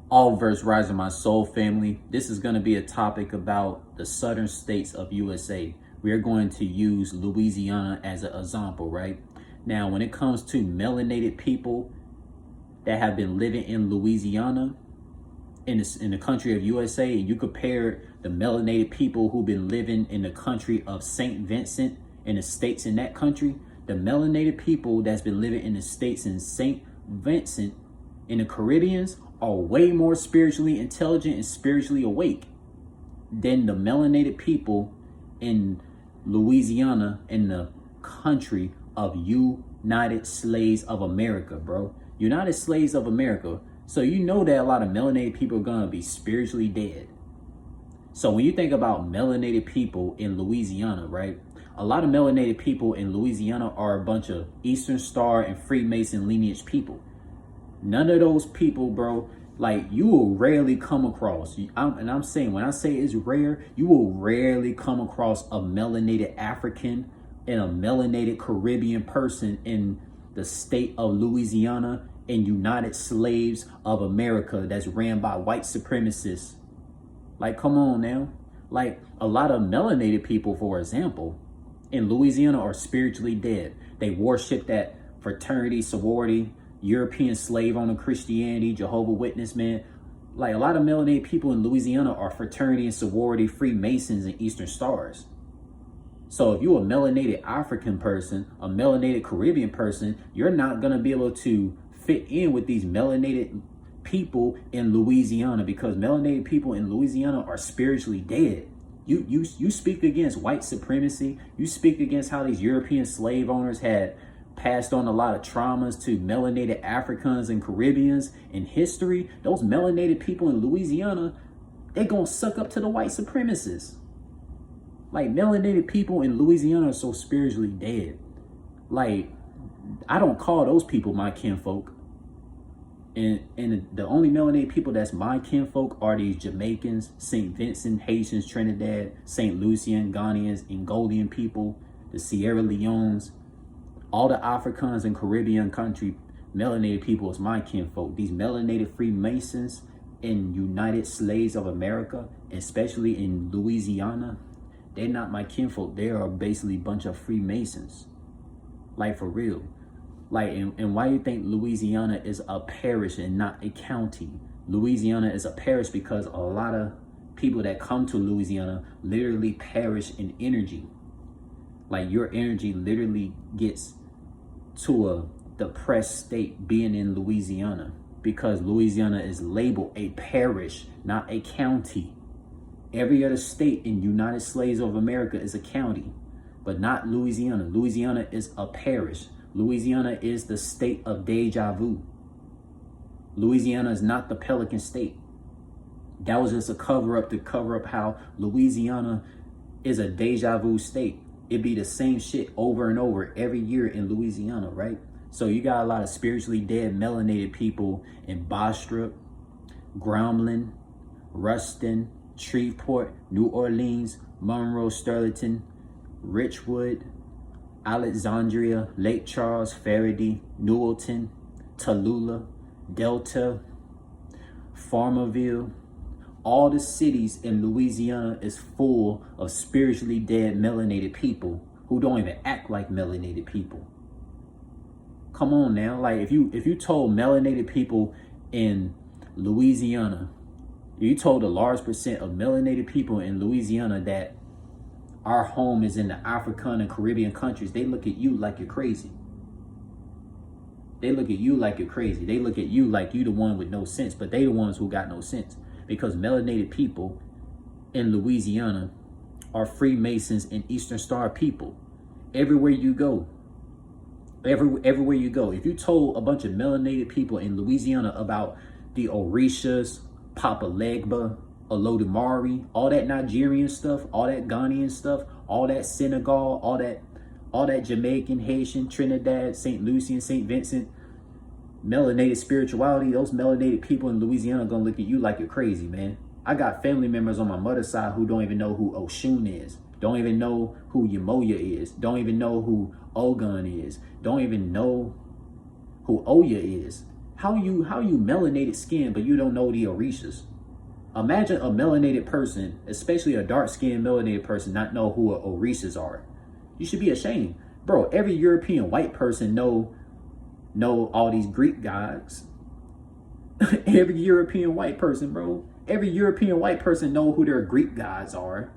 All verse rising my soul family. This is going to be a topic about the southern states of USA. We are going to use Louisiana as an example, right? Now, when it comes to melanated people that have been living in Louisiana, in the country of USA, and you compare the melanated people who've been living in the country of St. Vincent and the states in that country, the melanated people that's been living in the states in St. Vincent in the Caribbeans are way more spiritually intelligent and spiritually awake than the melanated people in Louisiana in the country of United Slaves of America, bro. United Slaves of America. So you know that a lot of melanated people are going to be spiritually dead. So when you think about melanated people in Louisiana, right? A lot of melanated people in Louisiana are a bunch of Eastern Star and Freemason lineage people. None of those people, bro, like you will rarely come across, and I'm saying, when I say it's rare, you will rarely come across a melanated African and a melanated Caribbean person in the state of Louisiana and United Slaves of America that's ran by white supremacists. Like, come on now. Like, a lot of melanated people, for example, in Louisiana are spiritually dead. They worship that fraternity, sorority, European slave owner Christianity, Jehovah Witness, man. Like, a lot of melanated people in Louisiana are fraternity and sorority, Freemasons, and Eastern Stars. So if you're a melanated African person, a melanated Caribbean person, you're not going to be able to fit in with these melanated people in Louisiana, because melanated people in Louisiana are spiritually dead. You speak against white supremacy. You speak against how these European slave owners had passed on a lot of traumas to melanated Africans and Caribbeans in history. Those melanated people in Louisiana, they're gonna suck up to the white supremacists. Like, melanated people in Louisiana are so spiritually dead. Like, I don't call those people my kinfolk. And the only melanated people that's my kinfolk are these Jamaicans, St. Vincent, Haitians, Trinidad, St. Lucian, Ghanaians, Angolan people, the Sierra Leones, all the Africans and Caribbean country melanated people is my kinfolk. These melanated Freemasons in United Slaves of America, especially in Louisiana, they're not my kinfolk. They are basically a bunch of Freemasons. Like, for real. Like, and why do you think Louisiana is a parish and not a county? Louisiana is a parish because a lot of people that come to Louisiana literally perish in energy. Like, your energy literally gets to a depressed state being in Louisiana, because Louisiana is labeled a parish, not a county. Every other state in United Slaves of America is a county, but not Louisiana. Louisiana is a parish. Louisiana is the state of deja vu. Louisiana is not the Pelican State. That was just a cover up to cover up how Louisiana is a deja vu state. It'd be the same shit over and over every year in Louisiana, right? So you got a lot of spiritually dead melanated people in Bastrop, Grambling, Ruston, Shreveport, New Orleans, Monroe, Sterling, Richwood, Alexandria, Lake Charles, Faraday, Newellton, Tallulah, Delta, Farmerville. All the cities in Louisiana is full of spiritually dead melanated people who don't even act like melanated people. Come on now. Like, if you told melanated people in Louisiana, you told a large percent of melanated people in Louisiana that our home is in the African and Caribbean countries, they look at you like you're crazy. They look at you like you're crazy. They look at you like you the one with no sense, but they the ones who got no sense. Because melanated people in Louisiana are Freemasons and Eastern Star people. Everywhere you go. Everywhere you go. If you told a bunch of melanated people in Louisiana about the Orishas, Papa Legba, Olodumare, all that Nigerian stuff, all that Ghanaian stuff, all that Senegal, all that Jamaican, Haitian, Trinidad, St. Lucian, St. Vincent, melanated spirituality, those melanated people in Louisiana are gonna look at you like you're crazy, man. I got family members on my mother's side who don't even know who Oshun is, don't even know who Yamoya is, don't even know who Ogun is, don't even know who Oya is. How you melanated skin, but you don't know the orishas? Imagine a melanated person, especially a dark-skinned melanated person, not know who orishas are. You should be ashamed. Bro, every European white person know all these Greek gods. Every European white person, bro. Every European white person know who their Greek gods are.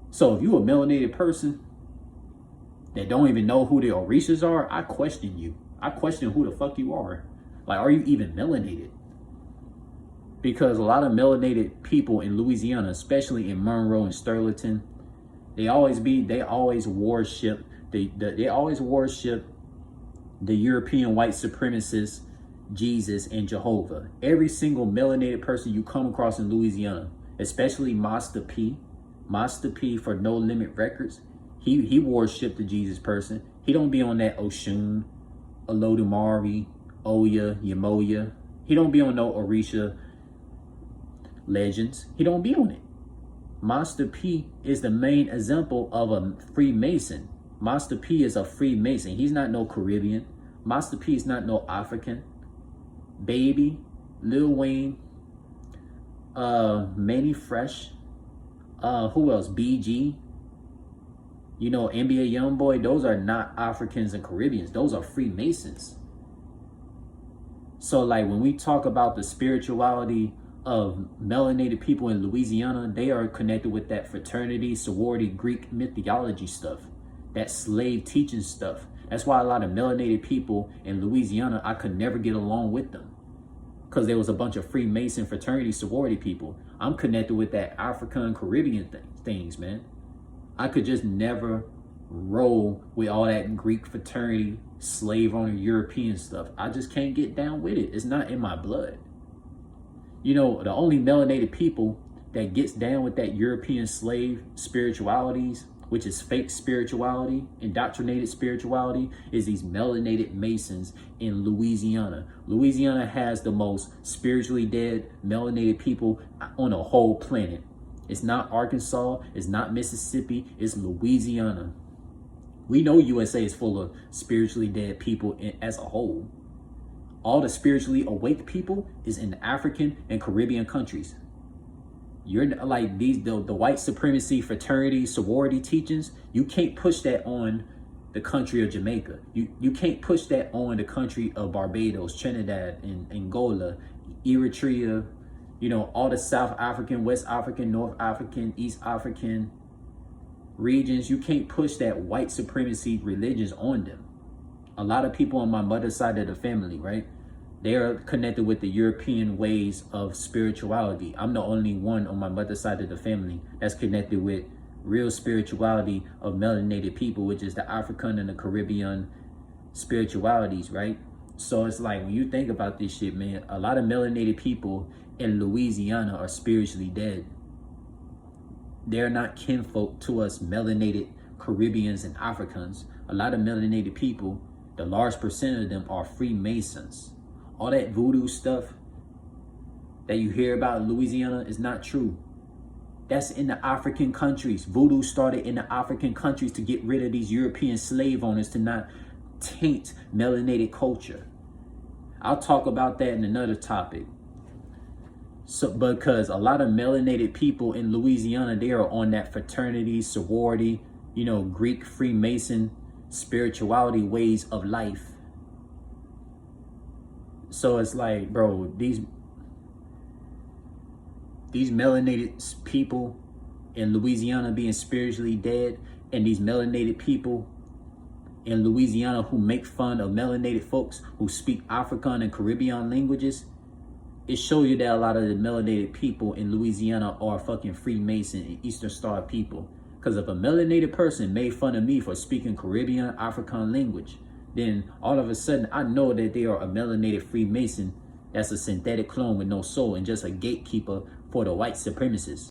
So if you a melanated person that don't even know who the orishas are, I question you. I question who the fuck you are. Like, are you even melanated? Because a lot of melanated people in Louisiana, especially in Monroe and Sterlington, they always worship the European white supremacists, Jesus, and Jehovah. Every single melanated person you come across in Louisiana, especially Master P for No Limit Records, he worshiped the Jesus person. He don't be on that Oshun, Olodumare, Oya, Yamoya. He don't be on no Orisha legends. He don't be on it. Master P is the main example of a Freemason. Master P is a Freemason. He's not no Caribbean. Master P is not no African. Baby, Lil Wayne, Manny Fresh, who else? BG, you know, NBA Youngboy. Those are not Africans and Caribbeans. Those are Freemasons. So like when we talk about the spirituality of melanated people in Louisiana, they are connected with that fraternity, sorority, Greek mythology stuff, that slave teaching stuff. That's why a lot of melanated people in Louisiana, I could never get along with them, because there was a bunch of Freemason fraternity, sorority people. I'm connected with that African and Caribbean things, man. I could just never roll with all that Greek fraternity, slave owner, European stuff. I just can't get down with it. It's not in my blood. You know, the only melanated people that gets down with that European slave spiritualities, which is fake spirituality, indoctrinated spirituality, is these melanated Masons in Louisiana. Louisiana has the most spiritually dead melanated people on the whole planet. It's not Arkansas, it's not Mississippi, it's Louisiana. We know USA is full of spiritually dead people as a whole. All the spiritually awake people is in the African and Caribbean countries. You're like the white supremacy, fraternity, sorority teachings. You can't push that on the country of Jamaica. You can't push that on the country of Barbados, Trinidad, and Angola, Eritrea, you know, all the South African, West African, North African, East African regions. You can't push that white supremacy religions on them. A lot of people on my mother's side of the family, right? They are connected with the European ways of spirituality. I'm the only one on my mother's side of the family that's connected with real spirituality of melanated people, which is the African and the Caribbean spiritualities, right? So it's like, when you think about this shit, man, a lot of melanated people in Louisiana are spiritually dead. They're not kinfolk to us melanated Caribbeans and Africans. A lot of melanated people, the large percent of them are Freemasons. All that voodoo stuff that you hear about in Louisiana is not true. That's in the African countries. Voodoo started in the African countries to get rid of these European slave owners, to not taint melanated culture. I'll talk about that in another topic. So, because a lot of melanated people in Louisiana, they are on that fraternity, sorority, you know, Greek Freemason spirituality ways of life. So it's like, bro, these melanated people in Louisiana being spiritually dead, and these melanated people in Louisiana who make fun of melanated folks who speak African and Caribbean languages, it shows you that a lot of the melanated people in Louisiana are fucking Freemason and Eastern Star people. Because if a melanated person made fun of me for speaking Caribbean, African language, then all of a sudden I know that they are a melanated Freemason that's a synthetic clone with no soul and just a gatekeeper for the white supremacists.